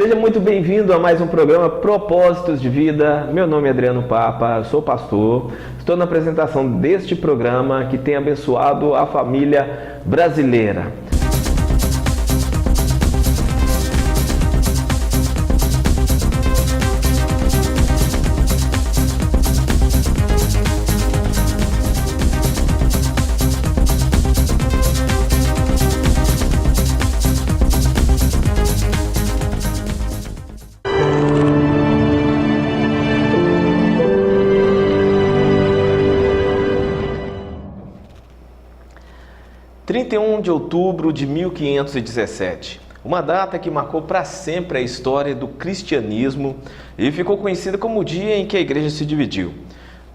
Seja muito bem-vindo a mais um programa Propósitos de Vida. Meu nome é Adriano Papa, sou pastor. Estou na apresentação deste programa que tem abençoado a família brasileira. De outubro de 1517, uma data que marcou para sempre a história do cristianismo e ficou conhecida como o dia em que a igreja se dividiu.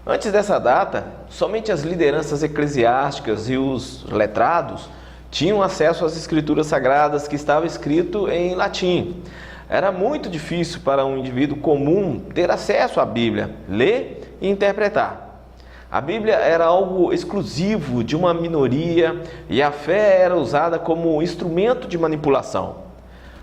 Antes dessa data, somente as lideranças eclesiásticas e os letrados tinham acesso às escrituras sagradas que estavam escrito em latim. Era muito difícil para um indivíduo comum ter acesso à Bíblia, ler e interpretar. A Bíblia era algo exclusivo de uma minoria e a fé era usada como instrumento de manipulação.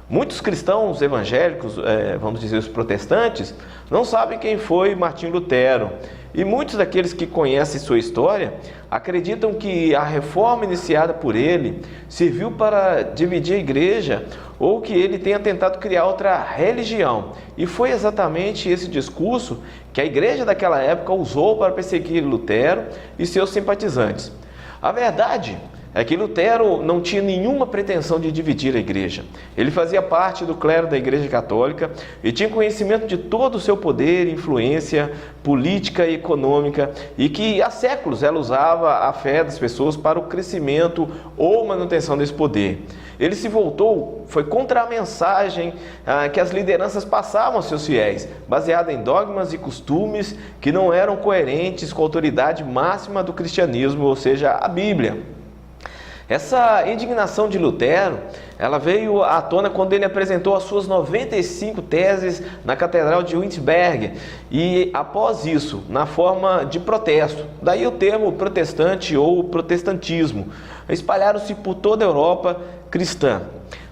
Muitos cristãos evangélicos, vamos dizer os protestantes, não sabem quem foi Martinho Lutero. E muitos daqueles que conhecem sua história acreditam que a reforma iniciada por ele serviu para dividir a igreja ou que ele tenha tentado criar outra religião. E foi exatamente esse discurso que a igreja daquela época usou para perseguir Lutero e seus simpatizantes. A verdade é que Lutero não tinha nenhuma pretensão de dividir a igreja. Ele fazia parte do clero da Igreja Católica e tinha conhecimento de todo o seu poder, influência política e econômica, e que há séculos ela usava a fé das pessoas para o crescimento ou manutenção desse poder. Ele se voltou, foi contra a mensagem que as lideranças passavam aos seus fiéis, baseada em dogmas e costumes que não eram coerentes com a autoridade máxima do cristianismo, ou seja, a Bíblia. Essa indignação de Lutero, ela veio à tona quando ele apresentou as suas 95 teses na Catedral de Wittenberg e, após isso, na forma de protesto. Daí o termo protestante ou protestantismo. Espalharam-se por toda a Europa cristã.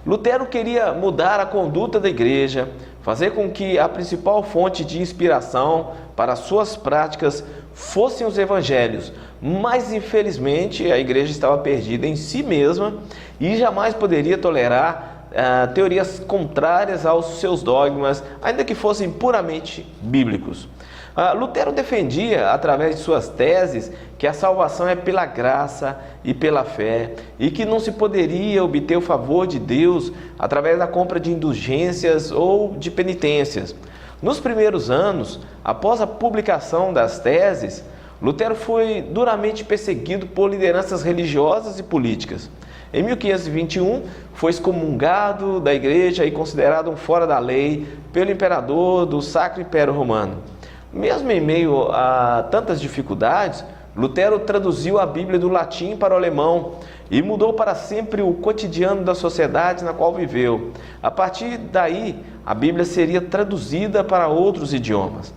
Lutero queria mudar a conduta da igreja, fazer com que a principal fonte de inspiração para suas práticas fossem os evangelhos, mas infelizmente a igreja estava perdida em si mesma e jamais poderia tolerar teorias contrárias aos seus dogmas, ainda que fossem puramente bíblicos. Lutero defendia, através de suas teses, que a salvação é pela graça e pela fé e que não se poderia obter o favor de Deus através da compra de indulgências ou de penitências. Nos primeiros anos, após a publicação das teses, Lutero foi duramente perseguido por lideranças religiosas e políticas. Em 1521, foi excomungado da igreja e considerado um fora da lei pelo imperador do Sacro Império Romano. Mesmo em meio a tantas dificuldades, Lutero traduziu a Bíblia do latim para o alemão e mudou para sempre o cotidiano da sociedade na qual viveu. A partir daí, a Bíblia seria traduzida para outros idiomas.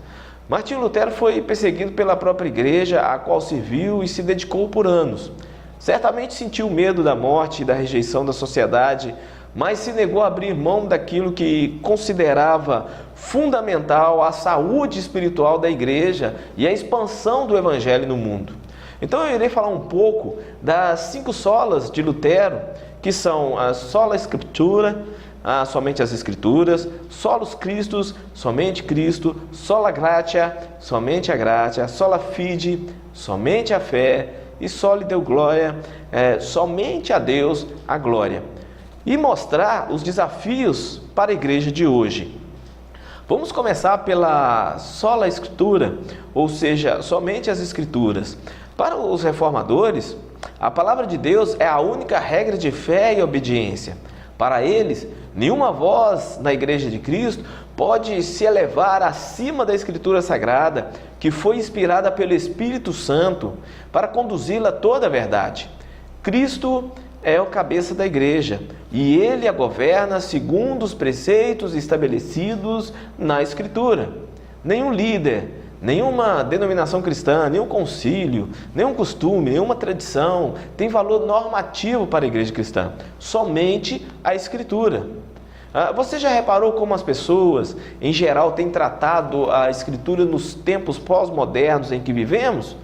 Martinho Lutero foi perseguido pela própria igreja, a qual serviu e se dedicou por anos. Certamente sentiu medo da morte e da rejeição da sociedade, mas se negou a abrir mão daquilo que considerava fundamental à saúde espiritual da igreja e à expansão do evangelho no mundo. Então eu irei falar um pouco das 5 solas de Lutero, que são a sola Scriptura, somente as Escrituras, solus Christus, somente Cristo, sola gratia, somente a gratia, sola fide, somente a fé, e soli Deo gloria, somente a Deus a glória. E mostrar os desafios para a igreja de hoje. Vamos começar pela sola Escritura, ou seja, somente as Escrituras. Para os reformadores, a palavra de Deus é a única regra de fé e obediência. Para eles, nenhuma voz na Igreja de Cristo pode se elevar acima da Escritura Sagrada, que foi inspirada pelo Espírito Santo para conduzi-la a toda a verdade. Cristo é o cabeça da igreja e ele a governa segundo os preceitos estabelecidos na Escritura. Nenhum líder, nenhuma denominação cristã, nenhum concílio, nenhum costume, nenhuma tradição tem valor normativo para a igreja cristã. Somente a Escritura. Você já reparou como as pessoas, em geral, têm tratado a Escritura nos tempos pós-modernos em que vivemos?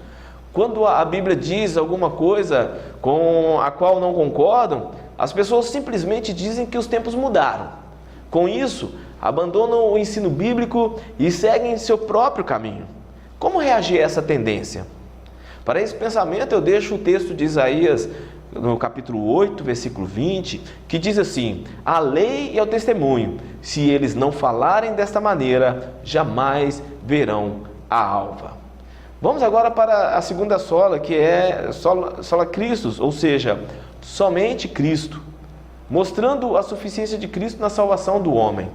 Quando a Bíblia diz alguma coisa com a qual não concordam, as pessoas simplesmente dizem que os tempos mudaram. Com isso, abandonam o ensino bíblico e seguem seu próprio caminho. Como reagir a essa tendência? Para esse pensamento, eu deixo o texto de Isaías, no capítulo 8, versículo 20, que diz assim: a lei e o testemunho, se eles não falarem desta maneira, jamais verão a alva. Vamos agora para a segunda sola, que é sola Christus, ou seja, somente Cristo, mostrando a suficiência de Cristo na salvação do homem.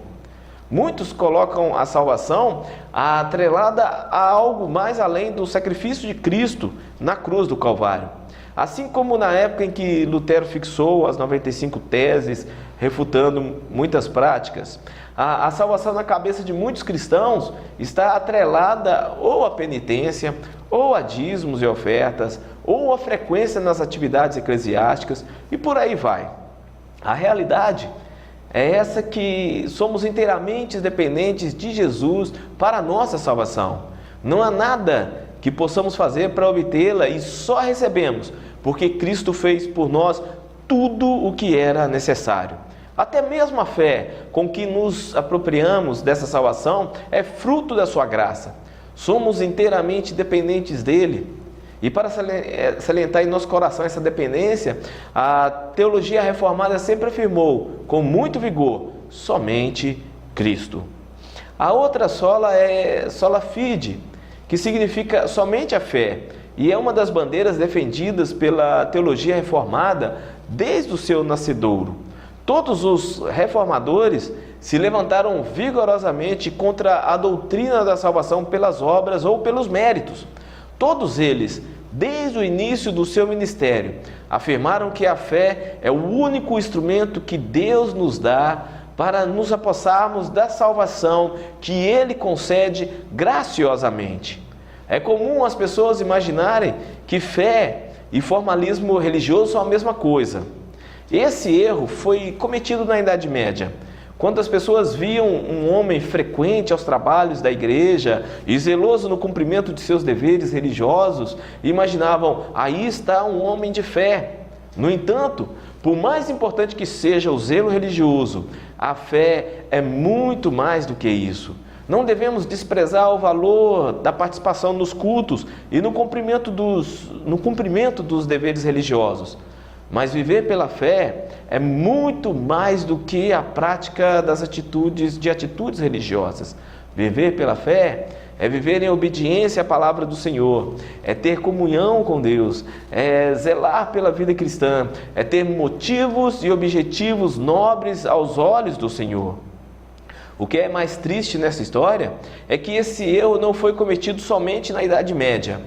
Muitos colocam a salvação atrelada a algo mais além do sacrifício de Cristo na cruz do Calvário. Assim como na época em que Lutero fixou as 95 teses, refutando muitas práticas, a salvação na cabeça de muitos cristãos está atrelada ou à penitência, ou a dízimos e ofertas, ou à frequência nas atividades eclesiásticas, e por aí vai. A realidade é essa, que somos inteiramente dependentes de Jesus para a nossa salvação. Não há nada que possamos fazer para obtê-la e só recebemos porque Cristo fez por nós tudo o que era necessário. Até mesmo a fé com que nos apropriamos dessa salvação é fruto da sua graça. Somos inteiramente dependentes dele. E para salientar em nosso coração essa dependência, a teologia reformada sempre afirmou, com muito vigor, somente Cristo. A outra sola é sola fide, que significa somente a fé, e é uma das bandeiras defendidas pela teologia reformada desde o seu nascedouro. Todos os reformadores se levantaram vigorosamente contra a doutrina da salvação pelas obras ou pelos méritos. Todos eles, desde o início do seu ministério, afirmaram que a fé é o único instrumento que Deus nos dá para nos apossarmos da salvação que Ele concede graciosamente. É comum as pessoas imaginarem que fé e formalismo religioso são a mesma coisa. Esse erro foi cometido na Idade Média, quando as pessoas viam um homem frequente aos trabalhos da igreja e zeloso no cumprimento de seus deveres religiosos, e imaginavam: aí está um homem de fé. No entanto, por mais importante que seja o zelo religioso, a fé é muito mais do que isso. Não devemos desprezar o valor da participação nos cultos e no cumprimento dos deveres religiosos. Mas viver pela fé é muito mais do que a prática das atitudes religiosas. Viver pela fé é viver em obediência à palavra do Senhor, é ter comunhão com Deus, é zelar pela vida cristã, é ter motivos e objetivos nobres aos olhos do Senhor. O que é mais triste nessa história é que esse erro não foi cometido somente na Idade Média.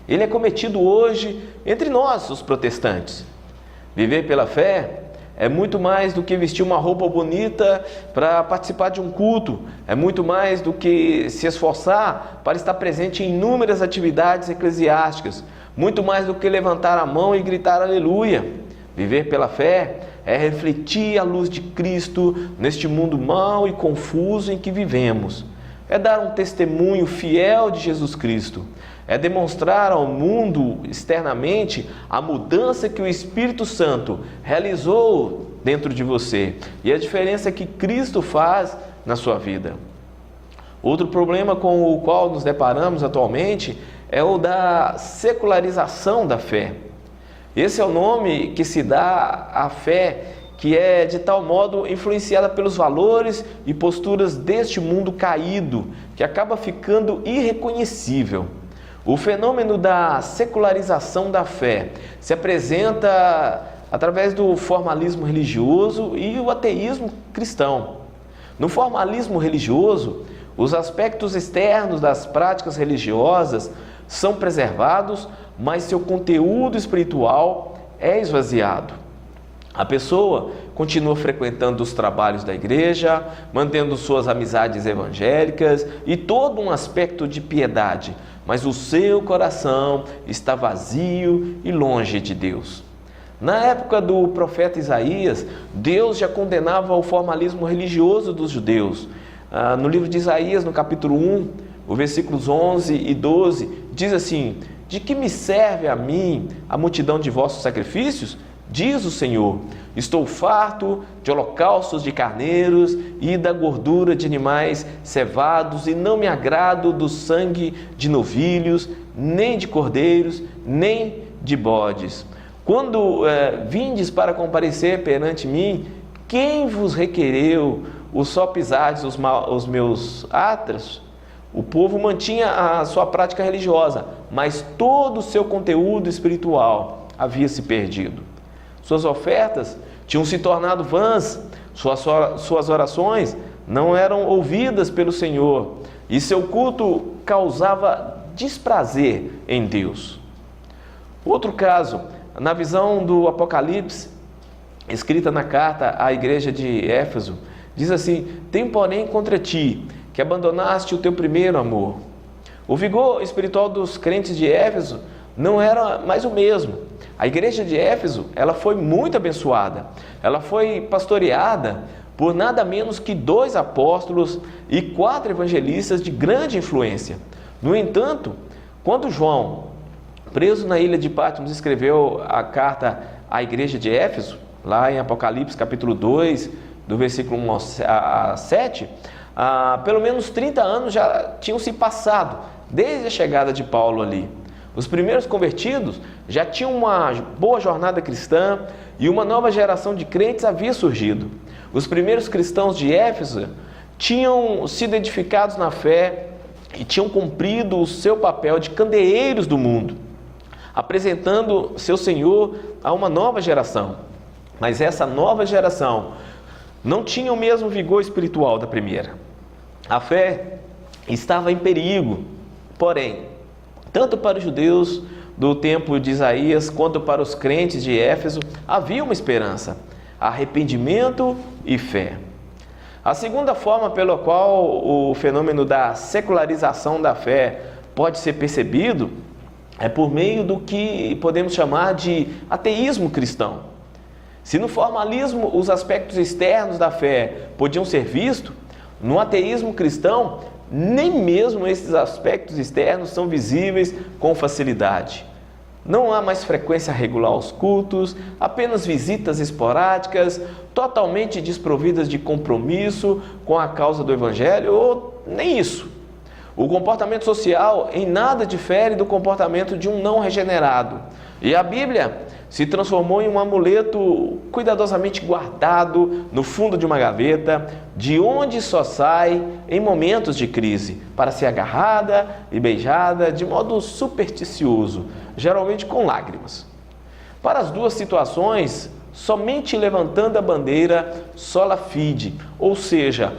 Ele é cometido hoje entre nós, os protestantes. Viver pela fé é muito mais do que vestir uma roupa bonita para participar de um culto. É muito mais do que se esforçar para estar presente em inúmeras atividades eclesiásticas. Muito mais do que levantar a mão e gritar aleluia. Viver pela fé é refletir a luz de Cristo neste mundo mau e confuso em que vivemos. É dar um testemunho fiel de Jesus Cristo. É demonstrar ao mundo externamente a mudança que o Espírito Santo realizou dentro de você e a diferença que Cristo faz na sua vida. Outro problema com o qual nos deparamos atualmente é o da secularização da fé. Esse é o nome que se dá à fé que é de tal modo influenciada pelos valores e posturas deste mundo caído, que acaba ficando irreconhecível. O fenômeno da secularização da fé se apresenta através do formalismo religioso e o ateísmo cristão. No formalismo religioso, os aspectos externos das práticas religiosas são preservados, mas seu conteúdo espiritual é esvaziado. A pessoa continua frequentando os trabalhos da igreja, mantendo suas amizades evangélicas e todo um aspecto de piedade, mas o seu coração está vazio e longe de Deus. Na época do profeta Isaías, Deus já condenava o formalismo religioso dos judeus. No livro de Isaías, no capítulo 1, os versículos 11 e 12, diz assim: de que me serve a mim a multidão de vossos sacrifícios? Diz o Senhor, estou farto de holocaustos de carneiros e da gordura de animais cevados, e não me agrado do sangue de novilhos, nem de cordeiros, nem de bodes. Quando vindes para comparecer perante mim, quem vos requereu o só pisardes os meus atos? O povo mantinha a sua prática religiosa, mas todo o seu conteúdo espiritual havia se perdido. Suas ofertas tinham se tornado vãs, suas orações não eram ouvidas pelo Senhor, e seu culto causava desprazer em Deus. Outro caso, na visão do Apocalipse, escrita na carta à igreja de Éfeso, diz assim: tem porém contra ti, que abandonaste o teu primeiro amor. O vigor espiritual dos crentes de Éfeso não era mais o mesmo. A igreja de Éfeso, ela foi muito abençoada. Ela foi pastoreada por nada menos que 2 apóstolos e 4 evangelistas de grande influência. No entanto, quando João, preso na ilha de Patmos, escreveu a carta à igreja de Éfeso, lá em Apocalipse capítulo 2, do versículo 1 a 7, pelo menos 30 anos já tinham se passado desde a chegada de Paulo ali. Os primeiros convertidos já tinham uma boa jornada cristã e uma nova geração de crentes havia surgido. Os primeiros cristãos de Éfeso tinham sido edificados na fé e tinham cumprido o seu papel de candeeiros do mundo, apresentando seu Senhor a uma nova geração. Mas essa nova geração não tinha o mesmo vigor espiritual da primeira. A fé estava em perigo, porém, tanto para os judeus do tempo de Isaías, quanto para os crentes de Éfeso, havia uma esperança: arrependimento e fé. A segunda forma pela qual o fenômeno da secularização da fé pode ser percebido é por meio do que podemos chamar de ateísmo cristão. Se no formalismo os aspectos externos da fé podiam ser vistos, no ateísmo cristão nem mesmo esses aspectos externos são visíveis com facilidade. Não há mais frequência regular aos cultos, apenas visitas esporádicas, totalmente desprovidas de compromisso com a causa do Evangelho, ou nem isso. O comportamento social em nada difere do comportamento de um não regenerado. E a Bíblia se transformou em um amuleto cuidadosamente guardado no fundo de uma gaveta, de onde só sai em momentos de crise, para ser agarrada e beijada de modo supersticioso, geralmente com lágrimas. Para as duas situações, somente levantando a bandeira sola fide, ou seja,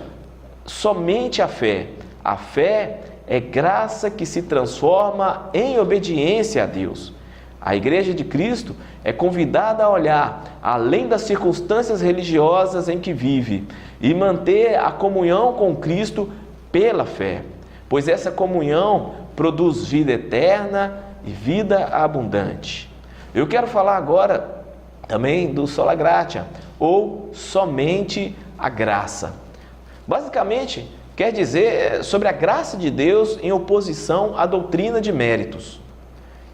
somente a fé. A fé é graça que se transforma em obediência a Deus. A Igreja de Cristo é convidada a olhar além das circunstâncias religiosas em que vive e manter a comunhão com Cristo pela fé, pois essa comunhão produz vida eterna e vida abundante. Eu quero falar agora também do sola gratia, ou somente a graça. Basicamente, quer dizer sobre a graça de Deus em oposição à doutrina de méritos.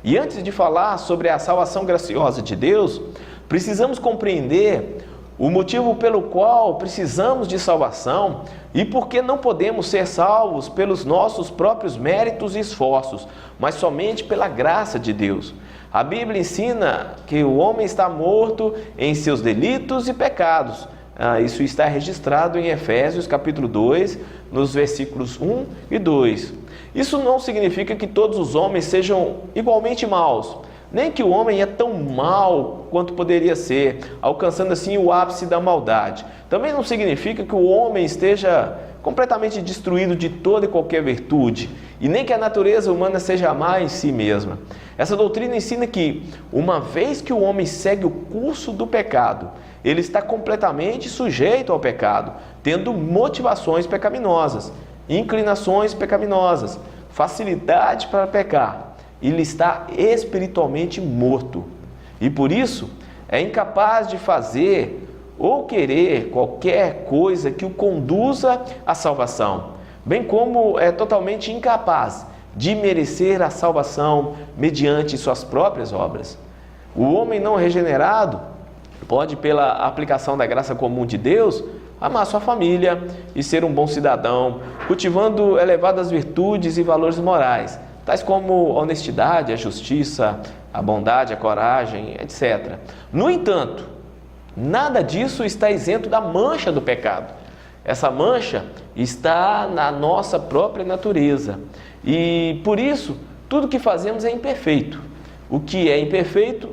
E antes de falar sobre a salvação graciosa de Deus, precisamos compreender o motivo pelo qual precisamos de salvação e por que não podemos ser salvos pelos nossos próprios méritos e esforços, mas somente pela graça de Deus. A Bíblia ensina que o homem está morto em seus delitos e pecados. Isso está registrado em Efésios capítulo 2, nos versículos 1 e 2. Isso não significa que todos os homens sejam igualmente maus, nem que o homem é tão mau quanto poderia ser, alcançando assim o ápice da maldade. Também não significa que o homem esteja completamente destruído de toda e qualquer virtude, e nem que a natureza humana seja má em si mesma. Essa doutrina ensina que, uma vez que o homem segue o curso do pecado, ele está completamente sujeito ao pecado, tendo motivações pecaminosas, inclinações pecaminosas, facilidade para pecar. Ele está espiritualmente morto. E por isso, é incapaz de fazer ou querer qualquer coisa que o conduza à salvação, bem como é totalmente incapaz de merecer a salvação mediante suas próprias obras. O homem não regenerado pode, pela aplicação da graça comum de Deus, amar sua família e ser um bom cidadão, cultivando elevadas virtudes e valores morais, tais como a honestidade, a justiça, a bondade, a coragem, etc. No entanto, nada disso está isento da mancha do pecado. Essa mancha está na nossa própria natureza e, por isso, tudo que fazemos é imperfeito. O que é imperfeito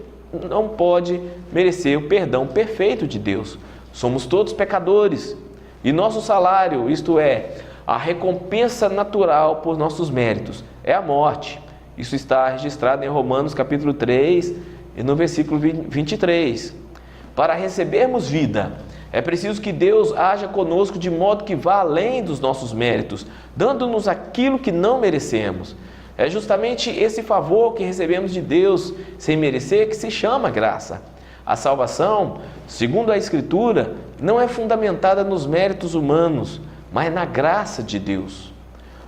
não pode merecer o perdão perfeito de Deus. Somos todos pecadores e nosso salário, isto é, a recompensa natural por nossos méritos, é a morte. Isso está registrado em Romanos capítulo 3 e no versículo 23. Para recebermos vida, é preciso que Deus haja conosco de modo que vá além dos nossos méritos, dando-nos aquilo que não merecemos. É justamente esse favor que recebemos de Deus sem merecer que se chama graça. A salvação, segundo a Escritura, não é fundamentada nos méritos humanos, mas na graça de Deus.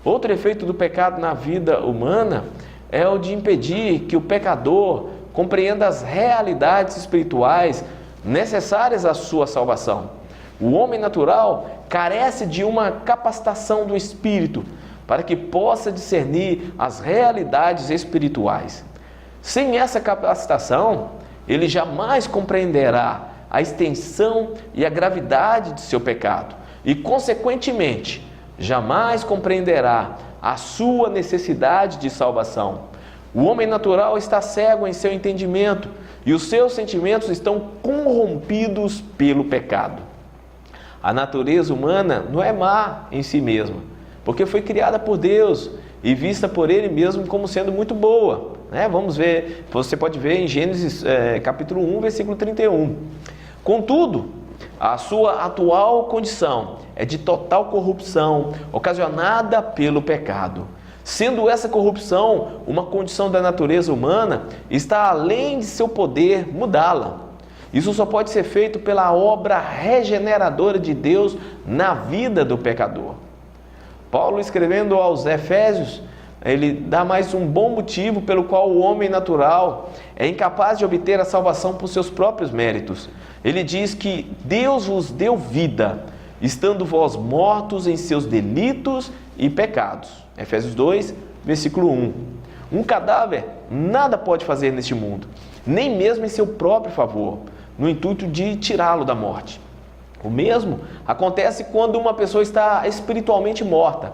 Outro efeito do pecado na vida humana é o de impedir que o pecador compreenda as realidades espirituais necessárias à sua salvação. O homem natural carece de uma capacitação do Espírito para que possa discernir as realidades espirituais. Sem essa capacitação, ele jamais compreenderá a extensão e a gravidade de seu pecado e, consequentemente, jamais compreenderá a sua necessidade de salvação. O homem natural está cego em seu entendimento e os seus sentimentos estão corrompidos pelo pecado. A natureza humana não é má em si mesma, porque foi criada por Deus e vista por Ele mesmo como sendo muito boa. Vamos ver, você pode ver em Gênesis capítulo 1, versículo 31. Contudo, a sua atual condição é de total corrupção, ocasionada pelo pecado. Sendo essa corrupção uma condição da natureza humana, está além de seu poder mudá-la. Isso só pode ser feito pela obra regeneradora de Deus na vida do pecador. Paulo, escrevendo aos Efésios, ele dá mais um bom motivo pelo qual o homem natural é incapaz de obter a salvação por seus próprios méritos. Ele diz que Deus vos deu vida, estando vós mortos em seus delitos e pecados. Efésios 2, versículo 1. Um cadáver nada pode fazer neste mundo, nem mesmo em seu próprio favor, no intuito de tirá-lo da morte. O mesmo acontece quando uma pessoa está espiritualmente morta.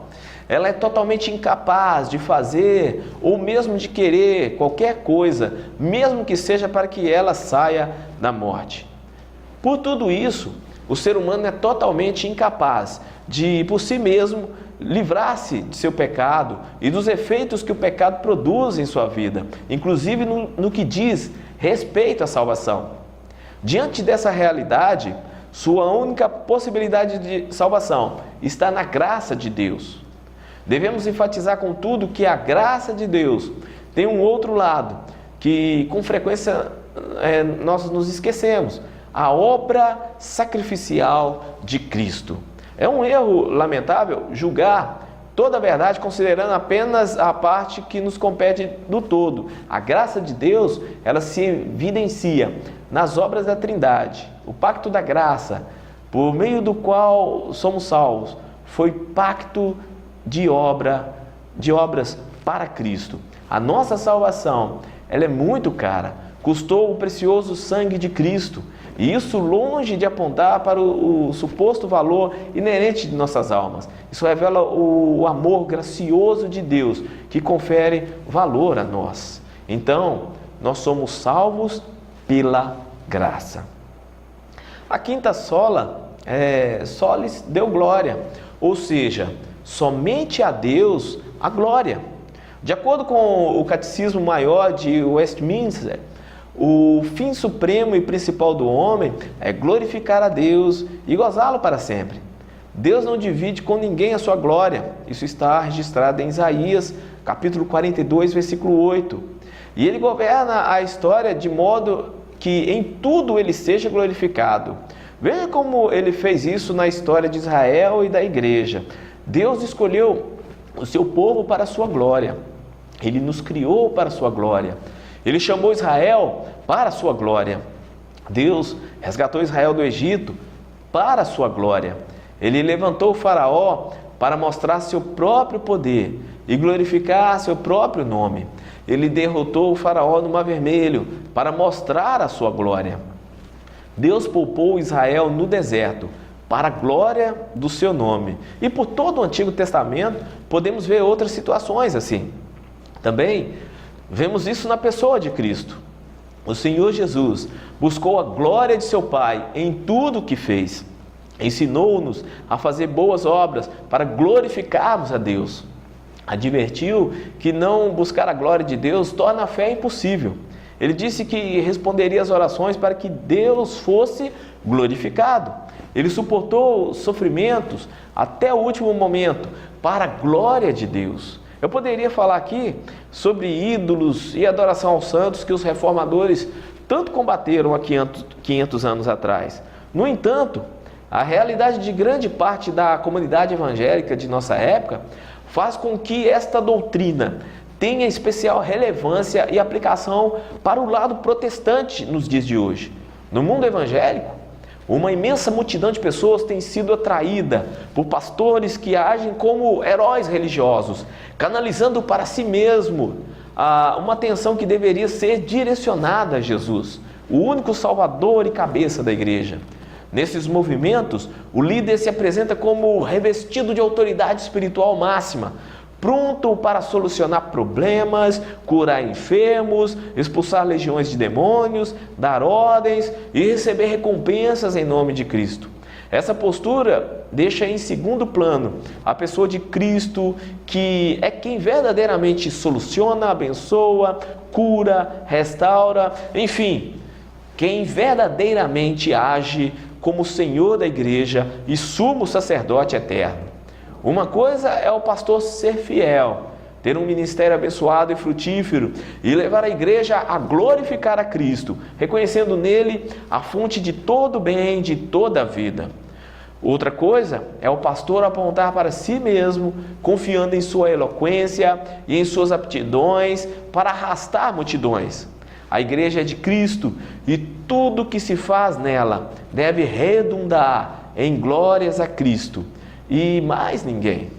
Ela é totalmente incapaz de fazer ou mesmo de querer qualquer coisa, mesmo que seja para que ela saia da morte. Por tudo isso, o ser humano é totalmente incapaz de, por si mesmo, livrar-se de seu pecado e dos efeitos que o pecado produz em sua vida, inclusive no que diz respeito à salvação. Diante dessa realidade, sua única possibilidade de salvação está na graça de Deus. Devemos enfatizar, contudo, que a graça de Deus tem um outro lado, que com frequência nós nos esquecemos: a obra sacrificial de Cristo. É um erro lamentável julgar toda a verdade considerando apenas a parte que nos compete do todo. A graça de Deus, ela se evidencia nas obras da Trindade. O pacto da graça, por meio do qual somos salvos, foi pacto de obras para Cristo. A nossa salvação, ela é muito cara, custou o precioso sangue de Cristo, e isso longe de apontar para o suposto valor inerente de nossas almas. Isso revela o amor gracioso de Deus, que confere valor a nós. Então, nós somos salvos pela graça. A quinta sola solis deu glória, ou seja, somente a Deus a glória. De acordo com o Catecismo Maior de Westminster, o fim supremo e principal do homem é glorificar a Deus e gozá-lo para sempre. Deus não divide com ninguém a sua glória. Isso está registrado em Isaías, capítulo 42, versículo 8. E Ele governa a história de modo que em tudo ele seja glorificado. Veja como ele fez isso na história de Israel e da igreja. Deus escolheu o seu povo para a sua glória. Ele nos criou para a sua glória. Ele chamou Israel para a sua glória. Deus resgatou Israel do Egito para a sua glória. Ele levantou o faraó para mostrar seu próprio poder e glorificar seu próprio nome. Ele derrotou o faraó no Mar Vermelho para mostrar a sua glória. Deus poupou Israel no deserto para a glória do seu nome. E por todo o Antigo Testamento podemos ver outras situações assim. Também vemos isso na pessoa de Cristo. O Senhor Jesus buscou a glória de seu Pai em tudo o que fez. Ensinou-nos a fazer boas obras para glorificarmos a Deus. Advertiu que não buscar a glória de Deus torna a fé impossível. Ele disse que responderia às orações para que Deus fosse glorificado. Ele suportou sofrimentos até o último momento para a glória de Deus. Eu poderia falar aqui sobre ídolos e adoração aos santos que os reformadores tanto combateram há 500 anos atrás. No entanto, a realidade de grande parte da comunidade evangélica de nossa época faz com que esta doutrina tenha especial relevância e aplicação para o lado protestante nos dias de hoje. No mundo evangélico, uma imensa multidão de pessoas tem sido atraída por pastores que agem como heróis religiosos, canalizando para si mesmo uma atenção que deveria ser direcionada a Jesus, o único salvador e cabeça da igreja. Nesses movimentos, o líder se apresenta como revestido de autoridade espiritual máxima, pronto para solucionar problemas, curar enfermos, expulsar legiões de demônios, dar ordens e receber recompensas em nome de Cristo. Essa postura deixa em segundo plano a pessoa de Cristo, que é quem verdadeiramente soluciona, abençoa, cura, restaura, enfim, quem verdadeiramente age como Senhor da igreja e sumo sacerdote eterno. Uma coisa é o pastor ser fiel, ter um ministério abençoado e frutífero e levar a igreja a glorificar a Cristo, reconhecendo nele a fonte de todo bem, de toda a vida. Outra coisa é o pastor apontar para si mesmo, confiando em sua eloquência e em suas aptidões para arrastar multidões. A igreja é de Cristo e tudo que se faz nela deve redundar em glórias a Cristo e mais ninguém.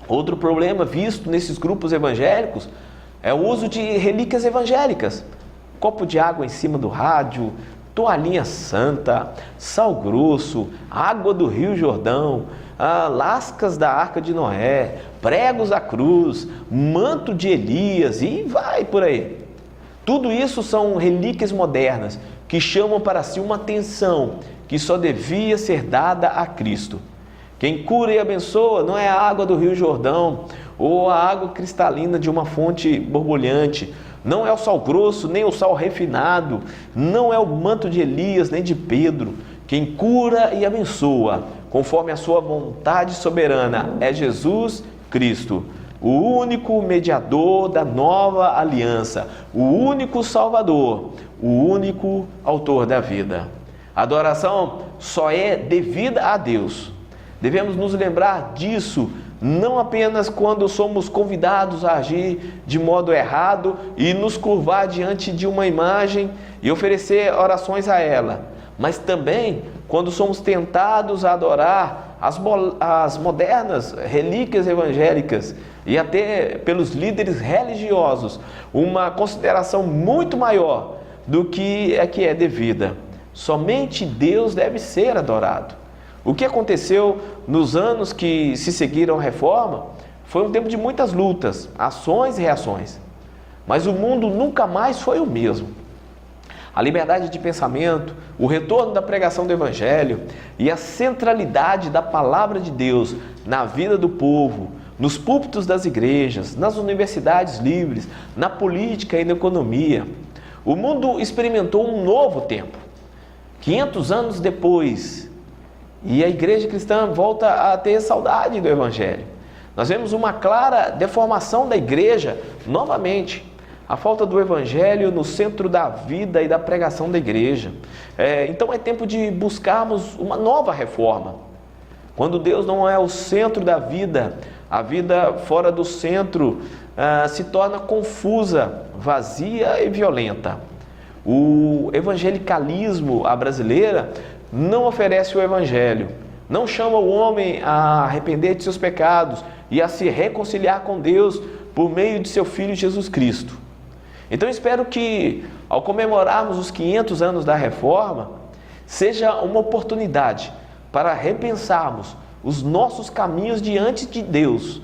Outro problema visto nesses grupos evangélicos é o uso de relíquias evangélicas. Copo de água em cima do rádio, toalhinha santa, sal grosso, água do Rio Jordão, lascas da Arca de Noé, pregos da cruz, manto de Elias e vai por aí. Tudo isso são relíquias modernas que chamam para si uma atenção que só devia ser dada a Cristo. Quem cura e abençoa não é a água do Rio Jordão ou a água cristalina de uma fonte borbulhante, não é o sal grosso nem o sal refinado, não é o manto de Elias nem de Pedro. Quem cura e abençoa, conforme a sua vontade soberana, é Jesus Cristo, o único mediador da nova aliança, o único Salvador, o único autor da vida. A adoração só é devida a Deus. Devemos nos lembrar disso, não apenas quando somos convidados a agir de modo errado e nos curvar diante de uma imagem e oferecer orações a ela, mas também quando somos tentados a adorar as modernas relíquias evangélicas e até pelos líderes religiosos uma consideração muito maior do que é devida. Somente Deus deve ser adorado. O que aconteceu nos anos que se seguiram à reforma foi um tempo de muitas lutas, ações e reações. Mas o mundo nunca mais foi o mesmo. A liberdade de pensamento, o retorno da pregação do Evangelho e a centralidade da palavra de Deus na vida do povo, nos púlpitos das igrejas, nas universidades livres, na política e na economia. O mundo experimentou um novo tempo. 500 anos depois, e a igreja cristã volta a ter saudade do Evangelho. Nós vemos uma clara deformação da igreja novamente. a falta do Evangelho no centro da vida e da pregação da igreja. Então é tempo de buscarmos uma nova reforma. Quando Deus não é o centro da vida, a vida fora do centro se torna confusa, vazia e violenta. O evangelicalismo à brasileira não oferece o Evangelho, não chama o homem a arrepender de seus pecados e a se reconciliar com Deus por meio de seu Filho Jesus Cristo. Então espero que, ao comemorarmos os 500 anos da Reforma, seja uma oportunidade para repensarmos os nossos caminhos diante de Deus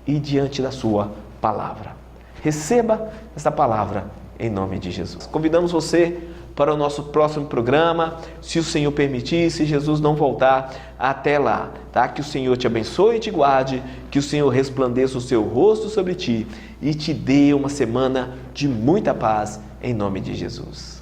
e diante da sua palavra. Receba esta palavra em nome de Jesus. Convidamos você para o nosso próximo programa, se o Senhor permitir, se Jesus não voltar até lá, tá? Que o Senhor te abençoe e te guarde, que o Senhor resplandeça o seu rosto sobre ti e te dê uma semana de muita paz, em nome de Jesus.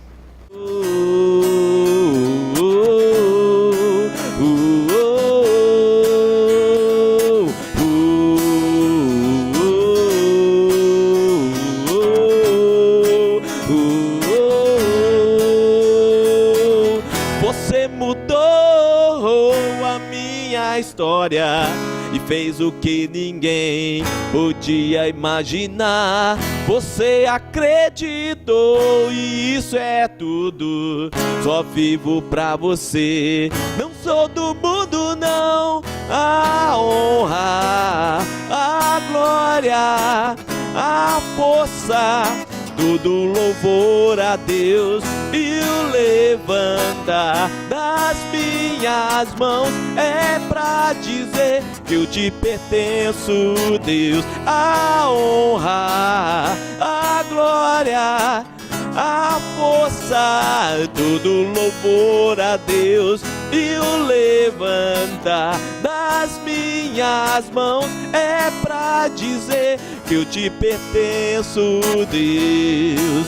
Você mudou a minha história e fez o que ninguém podia imaginar. Você acreditou e isso é tudo. Só vivo pra você. Não sou do mundo, não. A honra, a glória, a força, todo louvor a Deus e o levantar das minhas mãos é pra dizer que eu te pertenço, Deus. A honra, a glória, a força, todo louvor a Deus e o levantar das minhas mãos é pra dizer que eu te pertenço, Deus.